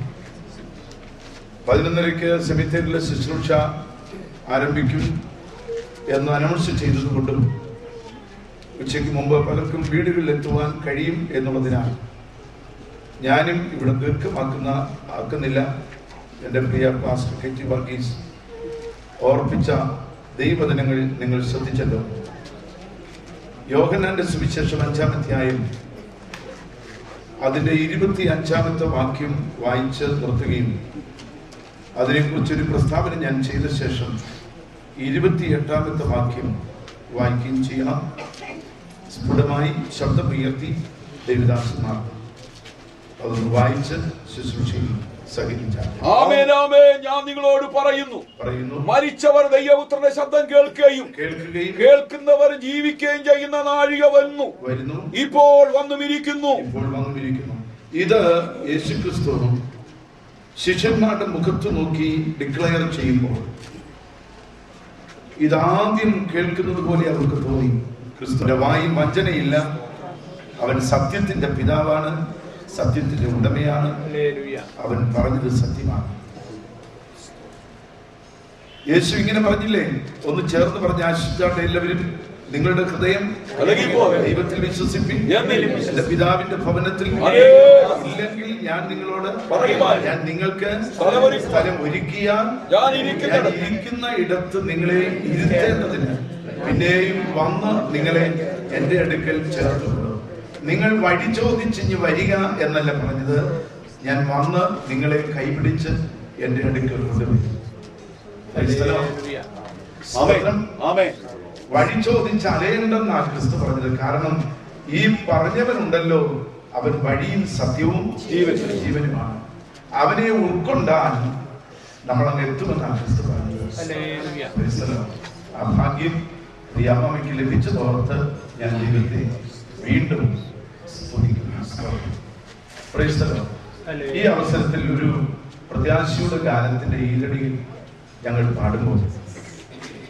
11:30-ക്ക് സെമിത്തേരിയിലെ ശുശ്രൂഷ ആരംഭിക്കും എന്ന് അനൗൺസ് ചെയ്തതുകൊണ്ടും ഉച്ചയ്ക്ക് മുമ്പ് പലർക്കും വീടുകളിൽ എത്തുവാൻ കഴിയും എന്നുള്ളതിനാൽ ഞാനും ഇവിടെ ആക്കുന്നില്ല. എൻ്റെ പ്രിയ പാസ്റ്റർ കെ.ടി. വർഗീസ് ഓർപ്പിച്ച ദൈവവചനങ്ങൾ നിങ്ങൾ ശ്രദ്ധിച്ചല്ലോ. യോഹന്നാന്റെ സുവിശേഷം 5-ാം അധ്യായം അതിൻ്റെ 25-ാമത്തെ വാക്യം വായിച്ച് നിർത്തുകയും അതിനെക്കുറിച്ചൊരു പ്രസ്താവന ഞാൻ ചെയ്ത ശേഷം 28-ാമത്തെ വാക്യം വായിക്കുകയും ചെയ്യണം. സ്ഫുടമായി ശബ്ദമുയർത്തി ദേവദാസന്മാർ അതൊന്ന് വായിച്ച് ശുശ്രൂഷയിൽ സഹകരിച്ചാൽ. ഞാൻ നിങ്ങളോട് പറയുന്നു, മരിച്ചവർ ദൈവപുത്രന്റെ ശബ്ദം കേൾക്കുകയും കേൾക്കുന്നവർ ജീവിക്കുകയും ചെയ്യുന്ന നാഴിക വരുന്നു, ഇപ്പോൾ വന്നുമിരിക്കുന്നു. ഇത് യേശുക്രിസ്തു ശിഷ്യന്മാരുടെ മുഖത്ത് നോക്കി ഡിക്ലെയർ ചെയ്യുമ്പോൾ ഇതാദ്യം കേൾക്കുന്നത് പോലെ അവർക്ക് തോന്നി. ക്രിസ്തുവിന്റെ വായിൽ വഞ്ചനയില്ല. അവൻ സത്യത്തിന്റെ പിതാവാണ്, സത്യത്തിന്റെ ഉടമയാണ്. അവൻ പറഞ്ഞത് സത്യമാണ്. യേശു ഇങ്ങനെ പറഞ്ഞില്ലേ? ഒന്ന് ചേർന്ന് പറഞ്ഞ് ആശിച്ചാട്ടെ എല്ലാവരും. നിങ്ങളുടെ ഹൃദയം ദൈവത്തിൽ വിശ്വസിപ്പിൻ, എന്റെ പിതാവിന്റെ ഭവനത്തിൽ ഇല്ലെങ്കിൽ ഞാൻ നിങ്ങളോട് ഞാൻ നിങ്ങൾക്ക് സ്ഥലം ഒരുക്കിയാൽ ഞാൻ ഇരിക്കുന്ന ഇടത്ത് നിങ്ങളെ ഇരുത്തേണ്ടതിന് പിന്നെയും വന്ന് നിങ്ങളെ എന്റെ അടുക്കൽ ചേർത്തു. നിങ്ങൾ വഴി ചോദിച്ചിഞ്ഞ് വരിക എന്നല്ല പറഞ്ഞത്, ഞാൻ വന്ന് നിങ്ങളെ കൈപിടിച്ച് എന്റെ അടുക്കൽ കൊണ്ടുവരും. വഴി ചോദിച്ച് അലയണ്ടെന്നാ ക്രിസ്തു പറഞ്ഞത്. കാരണം ഈ പറഞ്ഞവനുണ്ടല്ലോ, അവൻ വഴിയും സത്യവും ജീവനുമാണ്. അവനെ ഉൾക്കൊണ്ടാൽ നമ്മൾ അങ്ങ് എത്തുമെന്നാണ് ക്രിസ്തു പറഞ്ഞത്. ആ ഭാഗ്യം പ്രിയാമ്മയ്ക്ക് ലഭിച്ചതോർത്ത് ഞാൻ ദൈവത്തെ വീണ്ടും സ്തുതിക്കുന്നു. ഈ അവസരത്തിൽ ഒരു പ്രത്യാശയുടെ കാലത്തിന്റെ ഈരടിയിൽ ഞങ്ങൾ പാടുമ്പോൾ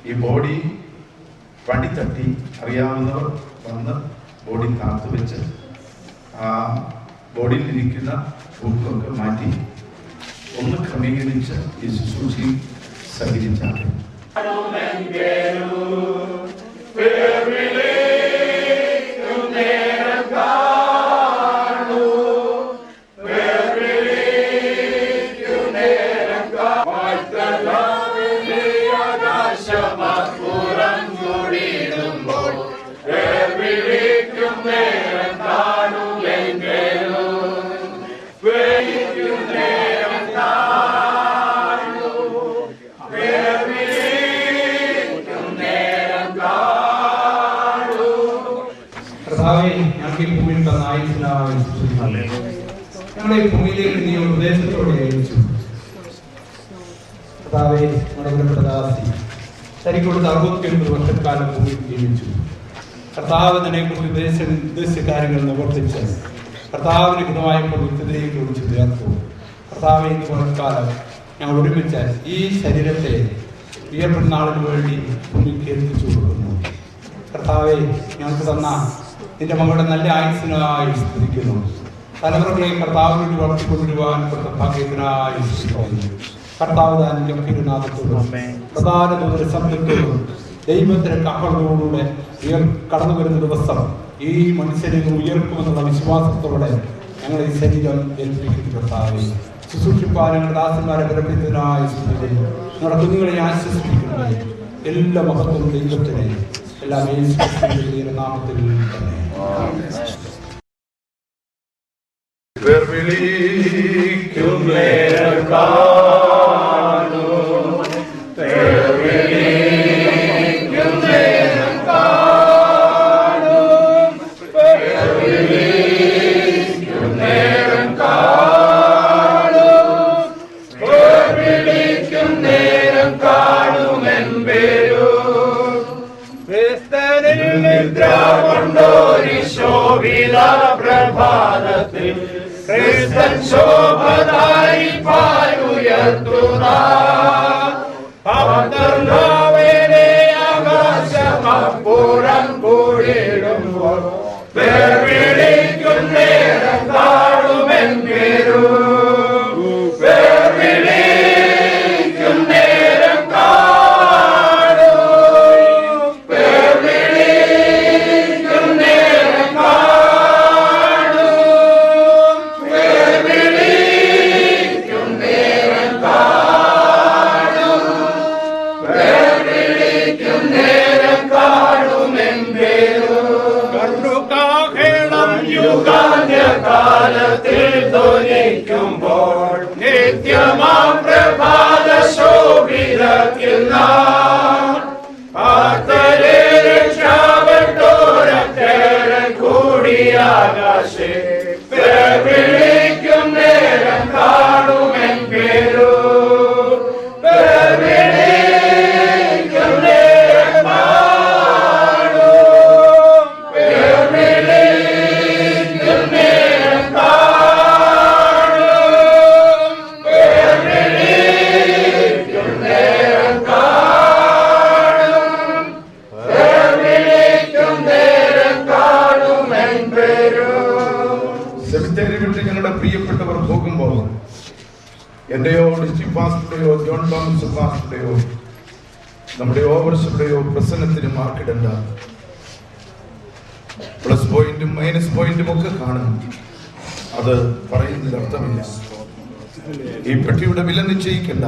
ഈ ബോഡി പടി തട്ടി അറിയാവുന്നവർ വന്ന് ബോഡി കാത്തു വെച്ച് ആ ബോഡിയിൽ ഇരിക്കുന്ന ബുക്കൊക്കെ മാറ്റി ഒന്ന് ക്രമീകരിച്ച് ഈ ശുശ്രൂഷയിൽ സഹകരിച്ചാൽ ഞങ്ങൾക്ക് ഈ ഭൂമിയിൽ തന്ന ആയുസ്സിനായി ഞങ്ങളെ ഈ ഭൂമിയിലേക്ക് നീ ഉപദേശത്തോടെ അയച്ചു. കർത്താവേ, ഞങ്ങളുടെ ദാസി തനിക്ക് കൊടുത്ത 69 വർഷക്കാലം ഭൂമിയിൽ ജീവിച്ചു. കർത്താവ് നിന്നെക്കുറിച്ച് ഉദ്ദേശിച്ച കാര്യങ്ങൾ നിവർത്തിച്ച് കർത്താവിന് ഹിതമായപ്പോൾ വിശുദ്ധതയിലേക്ക് വിളിച്ചു ചേർത്തു. കർത്താവെ, ഇന്ന് കുറക്കാലം ഞങ്ങൾ ഒരുമിച്ച് ഈ ശരീരത്തെ ഉയർപ്പെടുന്നാളിന് വേണ്ടി ഭൂമിക്ക് എത്തിച്ചു കൊടുക്കുന്നു. കർത്താവെ, ഞങ്ങൾക്ക് തന്ന നിന്റെ മകളുടെ നല്ല ആയുസ്സിനായി സ്തുതിക്കുന്നു. തലമുറകളെയും കർത്താവിനോട് വളർത്തിക്കൊണ്ടുവരുവാൻ കൊടുത്ത ഭാഗ്യത്തിനായി കർത്താവ് താൻ ഗംഭീരനാഥത്തോടും പ്രധാന ദൂര ശബ്ദത്തോടും ദൈവത്തിന് കാഹളത്തോടുകൂടെ കടന്നു വരുന്ന ദിവസം ഈ മനുഷ്യനെ ഉയർക്കുമെന്നുള്ള വിശ്വാസത്തോടെ ഞങ്ങൾ ഈ ശരീരം ഏൽപ്പിക്കുന്നു. ശുശ്രൂഷിപ്പാനങ്ങളുടെ ദാസന്മാരെ ബലപ്പെടുത്തുന്നതിനായി ഞങ്ങളുടെ കുഞ്ഞുങ്ങളെ ആശ്വസിപ്പിക്കുന്നത് എല്ലാ മഹത്വവും ദൈവത്തിന് എല്ലാം യേശുവിന്റെ നാമത്തിൽ തന്നെ. പ്രഭാതത്തിൽ ക്രിസ്തൻ ശോഭനായി പാരുയർത്തുന്ന അവതർന്നാവേനെ ആകാശമപ്പുറം കൂടിടുമ്പോൾ പേർ വിളിക്കുന്നേരം കാണുമെൻ പേരു പേർ വിളിക്കുന്നേരം കാണും പേർ വിളിക്കുന്നേരം കാണും പേർ വിളിക്കുന്നേരം കാണും പേർ വിളിക്കുന്നേരം കാണുമെൻ പേരു കർത്തൃകാഹളം യുഗാന്ത്യകാലത്തിൽ ധ്വനിക്കുമ്പോൾ നിത്യമാം പ്രഭാത ശോഭിതത്തിൽ പാർത്തരെ രക്ഷാപ്പെട്ടോരക്കേറെ കൂടിയാകാശേ പേർ വിളിക്കും നേരം കാണുമെൻ പേരു പേർ വിളിക്കും നേരം കാണും പേർ വിളിക്കും നേരം കാണും പേർ വിളിക്കും നേരം കാണും പേർ വിളിക്കും നേരം കാണുമെൻ പേരു. സെമിത്തേരി വിട്ട് ഞങ്ങളുടെ പ്രിയപ്പെട്ടവർ പോകുമ്പോൾ എന്റെയോ ഡിസ്ട്രിക്ട് പാസ്റ്ററുടെയോ ജോൺ തോമസ് പാസ്റ്ററുടെയോ നമ്മുടെ ഓവർസിയുടെയോ പ്രസന്നത്തിന് മാർക്കിടണ്ട. പ്ലസ് പോയിന്റും മൈനസ് പോയിന്റും ഒക്കെ കാണും. അത് പറയുന്നതിൽ അർത്ഥമില്ല. ഈ പെട്ടിയുടെ വില നിശ്ചയിക്കണ്ട.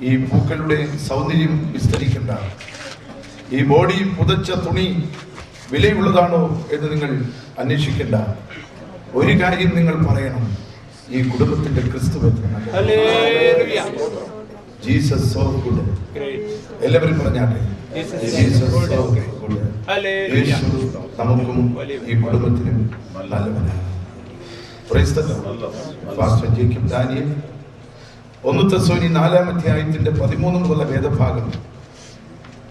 ഈ പൂക്കളുടെ സൗന്ദര്യം വിസ്തരിക്കണ്ട. ഈ ബോഡി പുതച്ച തുണി വിലയുള്ളതാണോ എന്ന് നിങ്ങൾ അന്വേഷിക്കണ്ട. ഒരു കാര്യം നിങ്ങൾ പറയണം, ഈ കുടുംബത്തിന്റെ ക്രിസ്തു ജീസസ് സോ ഗുഡ്. എല്ലാവരും പറഞ്ഞാട്ടെ, ജീസസ് സോ ഗുഡ്. യേശു നമുക്കും ഈ കുടുംബത്തിനും നല്ലവനാണ്. Praise the Lord. Pastor Jacob Daniel 1 തെസ്സലോനിക്കർ 4-ാം അധ്യായത്തിന്റെ 13 മുതലുള്ള വേദഭാഗം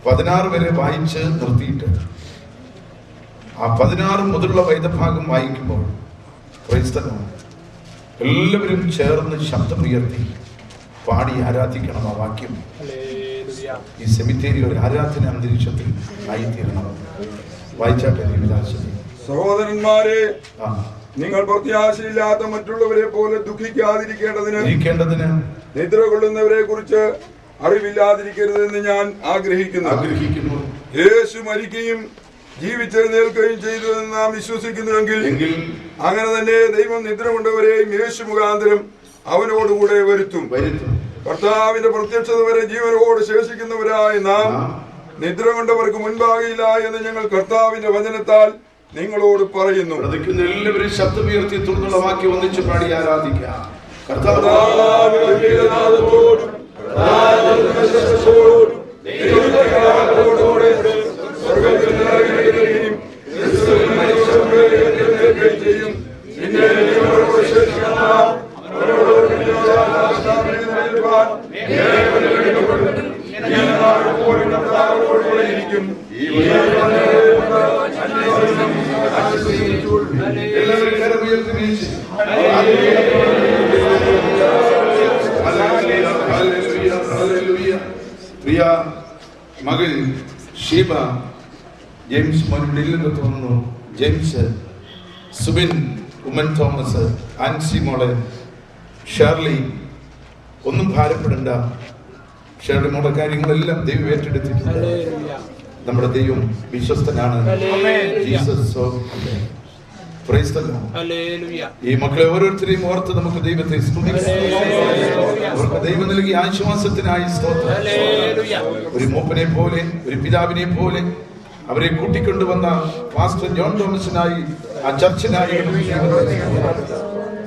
16 വരെ വായിച്ച് നിർത്തിയിട്ട് ആ 16 മുതലുള്ള വേദഭാഗം വായിക്കുമ്പോൾ പ്രൈസ് ദി ലോർഡ് എല്ലാവരും ചേർന്ന് ശബ്ദമുയർത്തി പാടി ആരാധിക്കണം. ആ വാക്യം ഈ സെമിത്തേരി ഒരു ആരാധന അന്തരീക്ഷത്തിൽ ആയിത്തീരണം. വായിച്ചാട്ടെ വിലാസി. സഹോദരന്മാരെ, നിങ്ങൾ പ്രത്യാശയില്ലാത്ത മറ്റുള്ളവരെ പോലെ ദുഃഖിക്കാതിരിക്കേണ്ടതിന് നിദ്ര കൊള്ളുന്നവരെ കുറിച്ച് അറിവില്ലാതിരിക്കരുതെന്ന് ഞാൻ ആഗ്രഹിക്കുന്നു. യേശു മരിക്കുകയും ജീവിച്ചെഴുന്നേൽക്കുകയും ചെയ്തു എന്ന് നാം വിശ്വസിക്കുന്നുവെങ്കിൽ അങ്ങനെ തന്നെ ദൈവം നിദ്ര കൊണ്ടവരെയും യേശു മുഖാന്തരം അവനോടുകൂടെ വരുത്തും. കർത്താവിന്റെ പ്രത്യക്ഷത വരെ ജീവനോട് ശേഷിക്കുന്നവരായി നാം നിദ്ര കൊണ്ടവർക്ക് മുൻപാകില്ല എന്ന് ഞങ്ങൾ കർത്താവിന്റെ വചനത്താൽ നിങ്ങളോട് പറയുന്നു. എല്ലാവരും ശബ്ദമുയർത്തി തുടർന്നുള്ള വാക്യം ഒന്നിച്ച് പാടി ആരാധിക്കാം. പ്രിയ മകൾ ഷീബ ജെയിംസ് മോനിൽ നിന്ന് തോന്നുന്നു. ജെയിംസ്, സുബിൻ, ഉമ്മൻ തോമസ്, ആൻസി മോളെ, ഷേർലി, ഒന്നും ഭാരപ്പെടണ്ട. ക്ഷേമമുള്ള കാര്യങ്ങളെല്ലാം ദൈവം ഏറ്റെടുത്തിട്ടുണ്ട്. നമ്മുടെ ദൈവം വിശ്വസ്തനാണ്. ജീസസ്. Praise the Lord. ഈ മക്കളെ ഓരോരുത്തരെയും ഓർത്ത് നമുക്ക് ദൈവത്തെ സ്തുതിക്കാം. അവർക്ക് ദൈവം നൽകിയ ആശ്വാസത്തിനായി സ്തോത്രം. ഒരു മൂപ്പനെ പോലെ, ഒരു പിതാവിനെ പോലെ അവരെ കൂട്ടിക്കൊണ്ടുവന്ന പാസ്റ്റർ ജോൺ തോമസിനായി, ആ ചർച്ചിനായി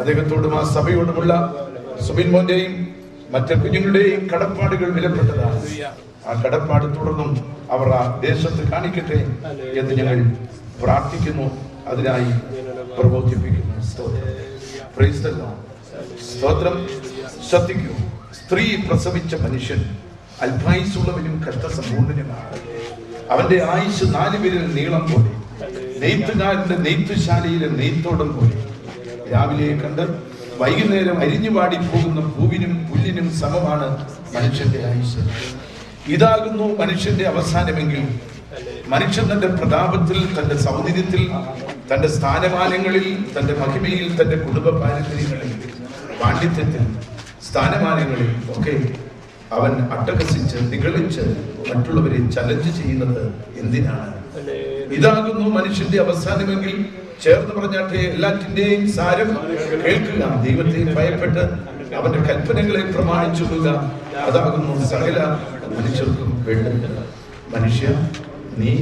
അദ്ദേഹത്തോടും ആ സഭയോടുമുള്ള സുബിൻ മോന്റെയും മറ്റു കുഞ്ഞുങ്ങളുടെയും കടപ്പാടുകൾ വിലപ്പെട്ടതാണ്. ആ കടപ്പാട് തുടർന്നും അവർ ആ ദേശത്ത് കാണിക്കട്ടെ എന്ന് ഞങ്ങൾ പ്രാർത്ഥിക്കുന്നു. അതിനായി പ്രബോധിപ്പിക്കുന്നു. സ്തോത്രം. ശ്രദ്ധിക്കൂ, സ്ത്രീ പ്രസവിച്ച മനുഷ്യൻ അല്പായുസുള്ളവനും കഷ്ടസമ്പൂർണനുമാണ്. അവന്റെ ആയുസ് 4 വിരൽ നീളം പോലെ, നെയ്ത്തുകാരന്റെ നെയ്ത്തുശാലയിലെ നെയ്ത്തോടം പോലെ. രാവിലെ കണ്ട് വൈകുന്നേരം അരിഞ്ഞുപാടി പോകുന്ന പൂവിനും പുല്ലിനും സമമാണ് മനുഷ്യന്റെ ആയുസ്. ഇതാകുന്നു മനുഷ്യന്റെ അവസാനമെങ്കിൽ മനുഷ്യൻ തന്റെ പ്രതാപത്തിൽ, തന്റെ സൗന്ദര്യത്തിൽ, തന്റെ സ്ഥാനമാനങ്ങളിൽ, തന്റെ മഹിമയിൽ, തന്റെ കുടുംബ പാരമ്പര്യങ്ങളിൽ, പാണ്ഡിത്യത്തിൽ, സ്ഥാനമാനങ്ങളിൽ ഒക്കെ അവൻ അട്ടഹസിച്ച് നിഗളിച്ച് മറ്റുള്ളവരെ ചലഞ്ച് ചെയ്യുന്നത് എന്തിനാണ്? ഇതാകുന്നു മനുഷ്യന്റെ അവസാനമെങ്കിൽ ചേർന്ന് പറഞ്ഞാട്ടെ, എല്ലാറ്റിന്റെയും സാരം കേൾക്കുക, ദൈവത്തെ ഭയപ്പെട്ട് അവന്റെ കൽപ്പനകളെ പ്രമാണിച്ചുകൊള്ളുക. അതാകുന്നു സകല മനുഷ്യർക്കും വേണ്ടത്. മനുഷ്യ, നീ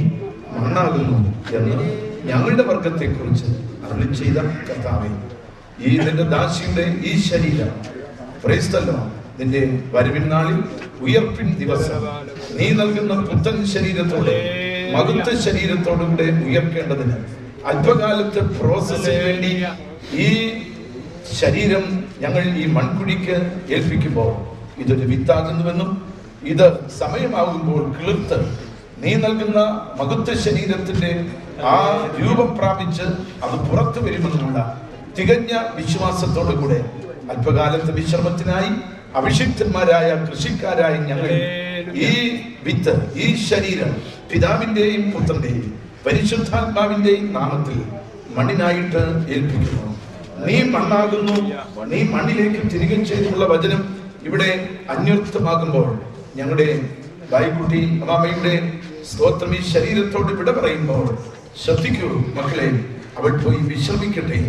മണ്ണാകുന്നു എന്ന് ഞങ്ങളുടെ വർഗത്തെ കുറിച്ച് അരുളി ചെയ്ത കർത്താവേ, ഈ നിന്റെ ദാസിയുടെ ഈ ശരീരം പ്രേസ്തല്ലോ നിന്റെ വരവിൻ നാളിൽ, ഉയർപ്പിൻ ദിവസം നീ നൽകുന്ന പുത്തൻ ശരീരത്തോടെ, മകുത്ത ശരീരത്തോടുകൂടെ ഉയർക്കേണ്ടതിന് അല്പകാലത്തെ പ്രോസസ്സിന് വേണ്ടി ഈ ശരീരം ഞങ്ങൾ ഈ മൺകുഴിക്ക് ഏൽപ്പിക്കുമ്പോൾ ഇതൊരു വിത്താകുന്നുവെന്നും ഇത് സമയമാകുമ്പോൾ കിളിർത്ത് നീ നൽകുന്ന മകുത്ത ശരീരത്തിന്റെ ആ രൂപം പ്രാപിച്ച് അത് പുറത്തു വരുമെന്നുള്ള തികഞ്ഞ വിശ്വാസത്തോടു കൂടെ അല്പകാലത്തെ വിശ്രമത്തിനായി അഭിഷിക്തന്മാരായ കൃഷിക്കാരായി ഞങ്ങൾ ഈ വിത്ത്, ഈ ശരീരം പിതാവിന്റെയും പുത്രന്റെയും പരിശുദ്ധാത്മാവിന്റെയും നാമത്തിൽ മണ്ണിനായിട്ട് ഏൽപ്പിക്കുന്നു. നീ മണ്ണാകുന്നു, നീ മണ്ണിലേക്ക് തിരികെ ചെയ്തിട്ടുള്ള വചനം ഇവിടെ അന്വർത്ഥമാകുമ്പോൾ ഞങ്ങളുടെ ബായിക്കുട്ടി അമ്മാമ്മയുടെ സ്തോത്രം ഈ ശരീരത്തോട് വിട പറയുമ്പോൾ ശ്രദ്ധിക്കൂ മക്കളെ, അവൾ പോയി വിശ്രമിക്കട്ടെ.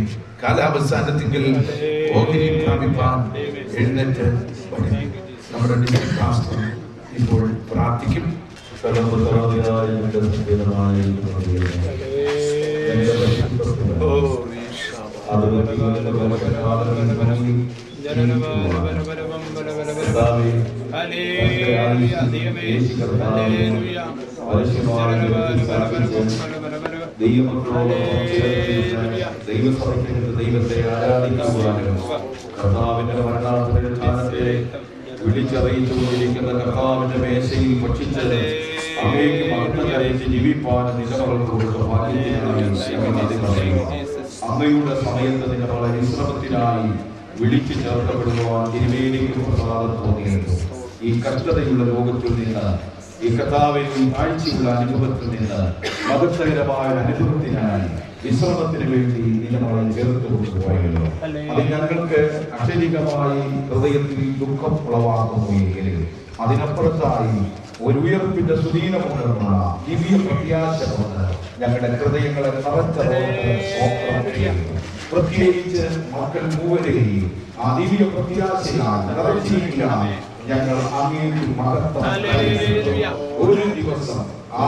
കാലാവസാനത്തിങ്കിൽ ഓഹരി പ്രാപിപ്പാൻ എഴുന്നേറ്റ് വരും. നമ്മുടെ ഡിസ്ട്രിക്ട് പാസ്റ്റർ ഇപ്പോൾ പ്രാർത്ഥിക്കും. ദൈവത്തെ ആരാധിക്കുവാനും കർത്താവിന്റെ മരണാനന്തരത്തെ വിളിച്ചറിയിച്ചുകൊണ്ടിരിക്കുന്ന കർത്താവിന്റെ മേശയിൽ ഭക്ഷിച്ചത് അങ്ങേക്ക് മഹത്വകരേറ്റ് ജീവിപ്പാൻ നിലമകൾക്ക് കൊടുത്ത ഭാഗ്യത്തിനായി അമ്മയുടെ സമയത്ത് നിലമകളെ വിശ്രമത്തിനായി വിളിച്ചു ചേർക്കപ്പെടുവാൻ തിരുമേനിക്ക് പ്രസാദം തോന്നിയിരുന്നു. ഈ കഷ്ടതയുള്ള ലോകത്തിൽ നിന്ന്, ഈ കർത്താവിൽ ആഴ്ചയുള്ള അനുഭവത്തിൽ നിന്ന് മഹത്വകരമായ അനുഭവത്തിനായി വിശ്രമത്തിന് വേണ്ടി നിലമകളെ ചേർത്ത് കൊണ്ടുപോയല്ലോ. അത് ഞങ്ങൾക്ക് അക്ഷരികമായി ഹൃദയത്തിൽ ദുഃഖം ഉളവാക്കുന്നു എങ്കിലും അതിനപ്പുറത്തായി ഒരു ഉയർപ്പിന്റെ സുദീനമുള്ള ദിവ്യ പ്രത്യാശ കൊണ്ട് ഞങ്ങളുടെ ഹൃദയങ്ങളെ നിറച്ചത്. പ്രത്യേകിച്ച് മക്കൾ മൂവരെയും ആ ദിവ്യ പ്രത്യാശയാൽ നിറച്ചിരിക്കാൻ ഞങ്ങൾ അങ്ങേക്ക് മഹത്വം. ഒരു ദിവസം ആ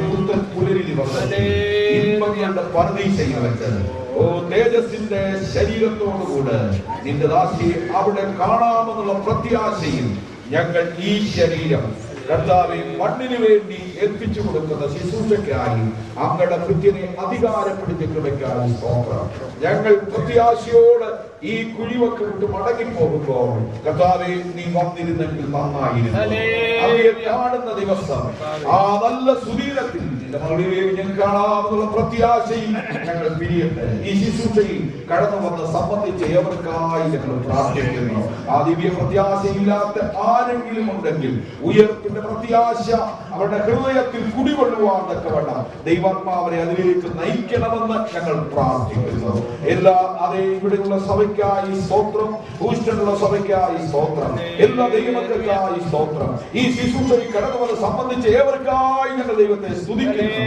പുത്തൻ പുലരി ദിവസം ഇമ്പങ്ങളുടെ പർദീസയിൽ വെച്ചത് ഓ തേജസ്സിന്റെ ശരീരത്തോടുകൂടെ നിന്റെ ദാസിയെ അവിടെ കാണാമെന്നുള്ള പ്രത്യാശയിൽ ഞങ്ങൾ ഈ ശരീരം കർത്താവെ മണ്ണിന് വേണ്ടി ഏൽപ്പിച്ചു കൊടുക്കുന്ന ശുശ്രൂഷയ്ക്കായി അങ്ങയുടെ കൃത്യനെ അധികാരപ്പെടുത്തി കൃപയ്ക്കായി സ്തോത്രം. ഞങ്ങൾ പ്രത്യാശയോട് ഈ കുഴിവൊക്കെ വിട്ട് മടങ്ങിപ്പോകുമ്പോൾ കർത്താവെ നീ വന്നിരുന്നെങ്കിൽ നന്നായിരുന്നു. അവയെ കാണുന്ന ദിവസം ആ നല്ല സുദീരത്തിൽ ഞാൻ കാണാമെന്നുള്ള പ്രത്യാശയിൽ ഞങ്ങൾ പിരിയട്ടെ. ഈ ശുശ്രൂഷയിൽ കടന്നു വന്ന് സംബന്ധിച്ച ഏവർക്കായി ഞങ്ങൾ പ്രാർത്ഥിക്കുന്നു. ആ ദിവ്യ പ്രത്യാശയില്ലാത്ത ആരെങ്കിലും ഉണ്ടെങ്കിൽ ഉയർപ്പിന്റെ പ്രത്യാശ അവരുടെ ഹൃദയത്തിൽ കുടികൊള്ളുവാൻ തക്കവണ്ണം ദൈവാത്മാവനെ അതിലേക്ക് നയിക്കണമെന്ന് ഞങ്ങൾ പ്രാർത്ഥിക്കുന്നു. എല്ലാ ഇവിടെയുള്ള സഭയ്ക്കായി സ്തോത്രം, ഹൂസ്റ്റണിലുള്ള സഭയ്ക്കായി സ്തോത്രം, എല്ലാ ദൈവമക്കൾക്കായി സ്തോത്രം. ഈ ശുശ്രൂഷയിൽ കടന്നുവന്ന് സംബന്ധിച്ച് ഏവർക്കായി ഞങ്ങൾ ദൈവത്തെ സ്തുതിക്കുന്നു.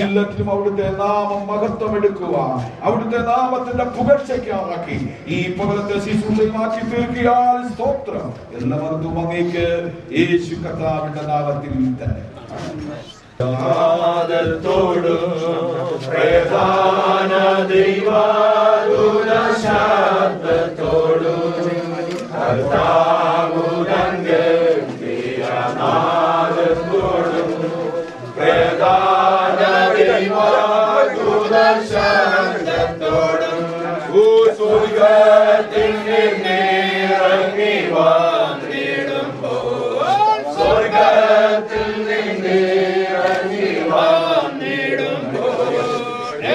എല്ലാത്തിലും അവിടുത്തെ നാമം മഹത്വം എടുക്കുവാൻ, അവിടുത്തെ നാമത്തിന്റെ പുകഴ്ചയ്ക്കാക്കി ഈ പകലത്തെ ശുശ്രൂഷയുമാക്കി തീർക്കിയാൽ സ്തോത്രം. എല്ലാ മഹത്വവും അങ്ങേക്ക് യേശു കർത്താവിന്റെ നാമത്തിൽ തന്നെ. പ്രധാന ദൈവദൂതശബ്ദത്തോടും കർത്താവുദങ്കനാദത്തോടും പ്രധാന ദൈവദൂതശബ്ദത്തോടും സ്വർഗ്ഗത്തിൽ നിന്നിറങ്ങി വന്നിടുമ്പോൾ സ്വർഗ്ഗത്തിൽ നിന്നിറങ്ങി വന്നിടുമ്പോൾ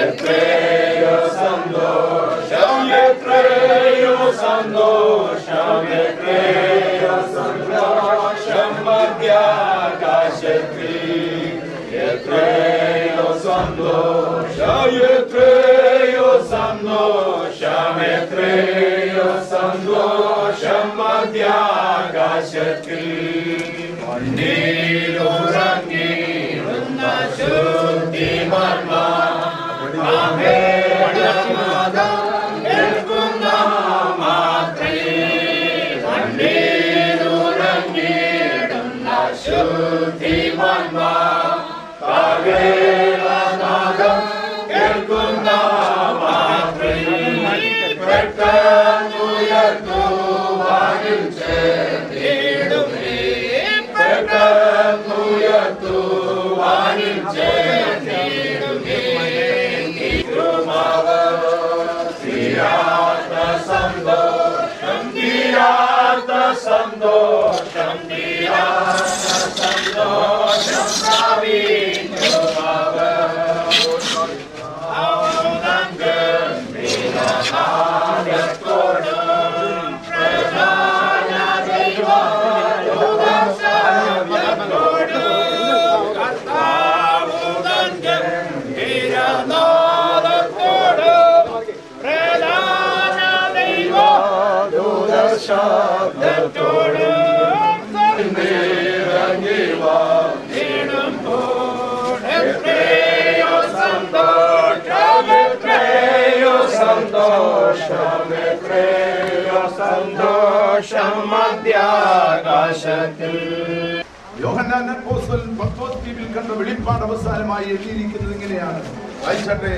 എത്രയോ സന്തോഷം, എത്രയോ സന്തോഷം, എത്രയോ സന്തോഷം മധ്യാകാശത്തിൽ, എത്രയോ സന്തോഷം, എത്രയോ സന്തോഷം, എത്രയോ സന്തോഷം മധ്യാകാശത്തിൽ. മണ്ണിലുറങ്ങിയിരുന്ന ശുദ്ധിമർമ്മ കേൾക്കുന്ന മാത്രേ, മണ്ണിലുറങ്ങിയിരുന്ന ശുദ്ധിമർമ്മ കേൾക്കുന്ന മാത്രേ, പെട്ടെന്നുയർത്തുവാനിൽ ചേർന്നിടുമേ, പെട്ടെന്നുയർത്തുവാനിൽ ചേർന്നിടുമേ. തീരാത്ത സന്തോഷം, തീരാത്ത സന്തോഷം, തീരാത്ത സന്തോഷം സന്തോഷം മധ്യാകാശത്തിൽ. യോഹന്നാൻ അപ്പോസ്തലൻ പത്മോദ്വീപിൽ കണ്ട വെളിപ്പാട് അവസാനമായി എഴുതിയിരിക്കുന്നത് ഇങ്ങനെയാണ്. വായിച്ചട്ടെ.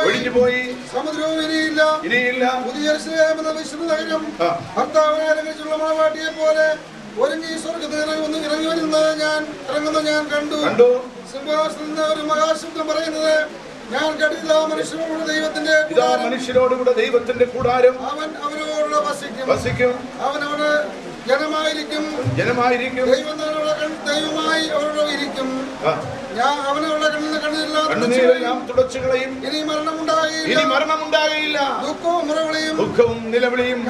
ഒഴിഞ്ഞുപോയി, സമുദ്രവും ഇനിയില്ല, പുതിയ യെരൂശലേം എന്ന വിശുദ്ധ നഗരം ഭർത്താവിനെ അലങ്കരിച്ചുള്ള മണവാട്ടിയെ പോലെ ഒരുങ്ങി സ്വർഗ്ഗത്തിൽ ഇറങ്ങി വരുന്നത് ഞാൻ കണ്ടു. സിംഹാസനത്തിൽ നിന്ന് ഒരു മഹാശബ്ദം പറയുന്നത് ഞാൻ കേട്ടില്ല, മനുഷ്യരോടുകൂടെ ദൈവത്തിന്റെ കൂടാരം, അവൻ അവരോട് വസിക്കും, അവൻ അവരുടെ ജനമായിരിക്കും, ദൈവമായി അവരോട് ഇരിക്കും. ഞാൻ അവനവരുടെ കണ്ണുനീർ ഞാൻ തുടച്ചുകളയും, ഇനി മരണമുണ്ടാകയില്ല, ദുഃഖവും നിലവിളിയും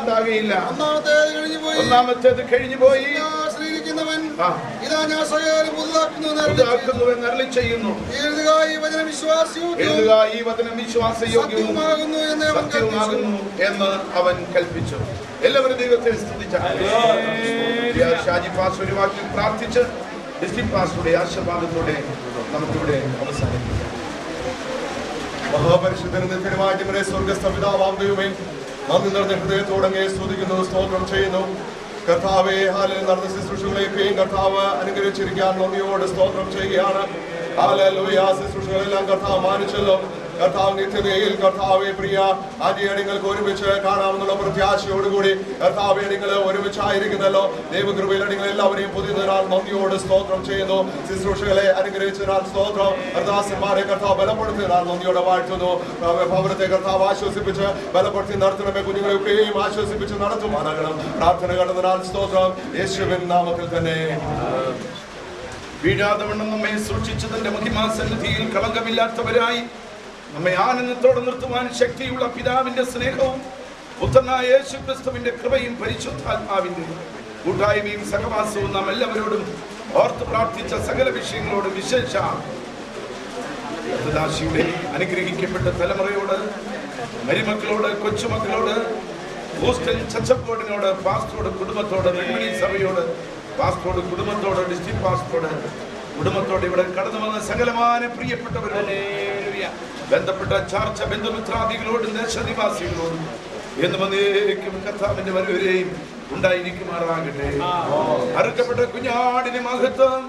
ഉണ്ടാകയില്ല. ഒന്നാമത്തേത് കഴിഞ്ഞുപോയി, ഇതാ ഞാൻ സകലം പുതുതാക്കുന്നുവെന്ന് അരുളി ചെയ്യുന്നു. എഴുതുക, ഈ വചനം വിശ്വാസയോഗ്യവുമാകുന്നു എന്ന് അവൻ കൽപ്പിച്ചു. എല്ലാവരും ദൈവത്തെ സ്തുതിച്ചാണ്. ഷാജി പാസ്റ്റർ ഒരു വാക്കിൽ പ്രാർത്ഥിച്ച് ഡിസ്ട്രിക്ട് പാസ്റ്ററുടെ ആശീർവാദത്തോടെ നമുക്കിവിടെ അവസാനിപ്പിക്കാം. മഹാപരിശുദ്ധനുമായ സ്വർഗസ്ഥ പിതാവാം ദൈവമേ, നന്ദി നിറഞ്ഞ ഹൃദയത്തോടങ്ങെ സ്തുതിക്കുന്നു, സ്തോത്രം ചെയ്യുന്നു. കർത്താവെ, ഹാലയിൽ നടന്ന ശുശ്രൂഷകളെയൊക്കെയും കർത്താവ് അനുഗ്രഹിച്ചിരിക്കാൻ നന്ദിയോട് സ്തോത്രം ചെയ്യുകയാണ്. ഹല്ലേലൂയ. ശുശ്രൂഷകളെല്ലാം കർത്താവ് മാനിച്ചല്ലോ. കർത്താവ് നിത്യതയിൽ കർത്താവെ പ്രിയ ആദ്യങ്ങൾക്ക് ഒരുമിച്ച് കാണാമെന്നുള്ള പ്രത്യാശയോടുകൂടി കർത്താവെ നിങ്ങൾ ഒരുമിച്ചായിരിക്കുന്നല്ലോ. ദൈവകൃപയിൽ നിങ്ങൾ എല്ലാവരെയും പുതിയതിനാൽ നന്ദിയോട് സ്തോത്രം ചെയ്യുന്നു. ശുശ്രൂഷകളെ അനുഗ്രഹിച്ചതിനാൽ സ്തോത്രം. കർത്താസന്മാരെ കർത്താവ് ബലപ്പെടുത്തിയതിനാൽ നന്ദിയോടെ വാഴ്ത്തുന്നു. ഭവനത്തെ കർത്താവ് ആശ്വസിപ്പിച്ച് ബലപ്പെടുത്തി നടത്തണമേ. കുഞ്ഞുങ്ങളെയൊക്കെയും ആശ്വസിപ്പിച്ച് നടത്തുമാനാകണം. പ്രാർത്ഥന കണ്ടതിനാൽ സ്തോത്രം. യേശുവിൻ നാമത്തിൽ തന്നെ. വീഴാതെ വണ്ണം നമ്മെ സൂക്ഷിച്ചതിന്റെ മഹിമാസന്നിധിയിൽ കളങ്കമില്ലാത്തവരായി നമ്മെ ആനന്ദത്തോടെ നിർത്തുവാൻ ശക്തിയുള്ള പിതാവിന്റെ സ്നേഹവും പുത്രനായ യേശുക്രിസ്തുവിന്റെ കൃപയും പരിശുദ്ധാത്മാവിന്റെ കൂട്ടായ്മയും സഹവാസവും നാം എല്ലാവരോടും ഓർത്ത് പ്രാർത്ഥിച്ച സകല വിഷയങ്ങളോട് വിശേഷ ദാസിയുടെ അനുഗ്രഹിക്കപ്പെട്ട തലമുറയോട്, മരുമക്കളോട്, കൊച്ചുമക്കളോട്, ഹൂസ്റ്റൺ ചർച്ച് ബോർഡിനോട്, പാസ്റ്ററോട്, കുടുംബത്തോട്, നെന്മണി സഭയോട്, പാസ്റ്ററോട്, കുടുംബത്തോട്, ഡിസ്ട്രിക്ട് പാസ്റ്ററോട്, കുടുംബത്തോട്, ഇവിടെ കടന്നു വന്ന സകലമായ പ്രിയപ്പെട്ടവരോട്, ബന്ധപ്പെട്ട ചാർച്ച ബന്ധുമിത്രാദികളോടും ദേശനിവാസികളോടും എന്നും എന്നേക്കും കർത്താവിന്റെ വരവരെയും ഉണ്ടായിരിക്കുമാറാകട്ടെ. അറുക്കപ്പെട്ട കുഞ്ഞാടിന് മഹത്വം.